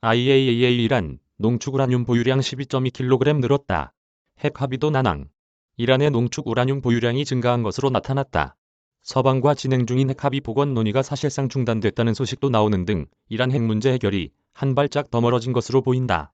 IAEA 농축 우라늄 보유량 12.2kg 늘었다. 핵 합의도 난항. 이란의 농축 우라늄 보유량이 증가한 것으로 나타났다. 서방과 진행 중인 핵 합의 복원 논의가 사실상 중단됐다는 소식도 나오는 등 이란 핵 문제 해결이 한 발짝 더 멀어진 것으로 보인다.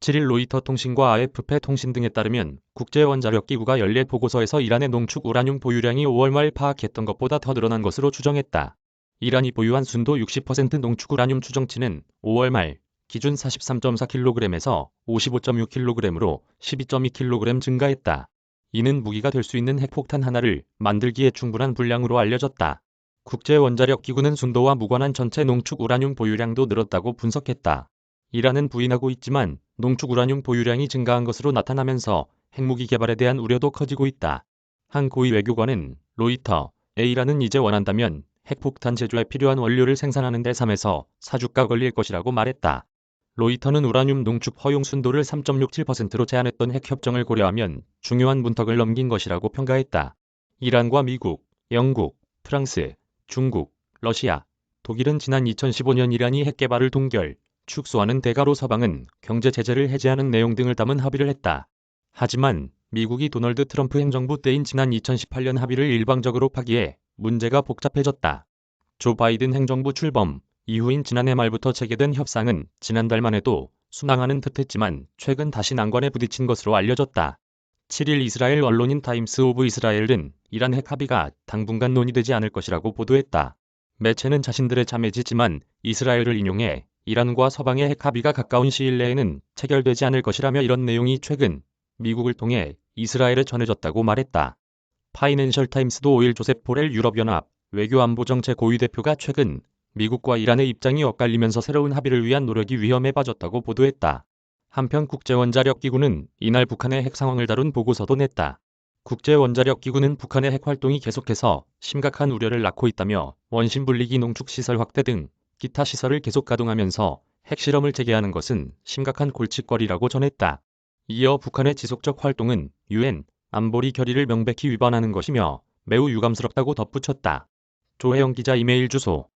7일 로이터 통신과 AFP 통신 등에 따르면 국제원자력기구가 연례 보고서에서 이란의 농축 우라늄 보유량이 5월 말 파악했던 것보다 더 늘어난 것으로 추정했다. 이란이 보유한 순도 60% 농축 우라늄 추정치는 5월 말 기준 43.4kg에서 55.6kg으로 12.2kg 증가했다. 이는 무기가 될 수 있는 핵폭탄 하나를 만들기에 충분한 분량으로 알려졌다. 국제원자력기구는 순도와 무관한 전체 농축 우라늄 보유량도 늘었다고 분석했다. 이란은 부인하고 있지만 농축 우라늄 보유량이 증가한 것으로 나타나면서 핵무기 개발에 대한 우려도 커지고 있다. 한 고위 외교관은 로이터, 이란은 이제 원한다면 핵폭탄 제조에 필요한 원료를 생산하는 데 3에서 4주가 걸릴 것이라고 말했다. 로이터는 우라늄 농축 허용 순도를 3.67%로 제한했던 핵협정을 고려하면 중요한 문턱을 넘긴 것이라고 평가했다. 이란과 미국, 영국, 프랑스, 중국, 러시아, 독일은 지난 2015년 이란이 핵 개발을 동결, 축소하는 대가로 서방은 경제 제재를 해제하는 내용 등을 담은 합의를 했다. 하지만 미국이 도널드 트럼프 행정부 때인 지난 2018년 합의를 일방적으로 파기해 문제가 복잡해졌다. 조 바이든 행정부 출범 이후인 지난해 말부터 재개된 협상은 지난달만 해도 순항하는 듯했지만 최근 다시 난관에 부딪힌 것으로 알려졌다. 7일 이스라엘 언론인 타임스 오브 이스라엘은 이란 핵 합의가 당분간 논의되지 않을 것이라고 보도했다. 매체는 자신들의 자매지지만 이스라엘을 인용해 이란과 서방의 핵 합의가 가까운 시일 내에는 체결되지 않을 것이라며 이런 내용이 최근 미국을 통해 이스라엘에 전해졌다고 말했다. 파이낸셜 타임스도 5일 조셉 보렐 유럽연합 외교안보정책 고위 대표가 최근 미국과 이란의 입장이 엇갈리면서 새로운 합의를 위한 노력이 위험에 빠졌다고 보도했다. 한편 국제원자력기구는 이날 북한의 핵 상황을 다룬 보고서도 냈다. 국제원자력기구는 북한의 핵 활동이 계속해서 심각한 우려를 낳고 있다며 원심 분리기 농축시설 확대 등 기타 시설을 계속 가동하면서 핵실험을 재개하는 것은 심각한 골칫거리라고 전했다. 이어 북한의 지속적 활동은 UN 안보리 결의를 명백히 위반하는 것이며 매우 유감스럽다고 덧붙였다. 조혜영 기자 이메일 주소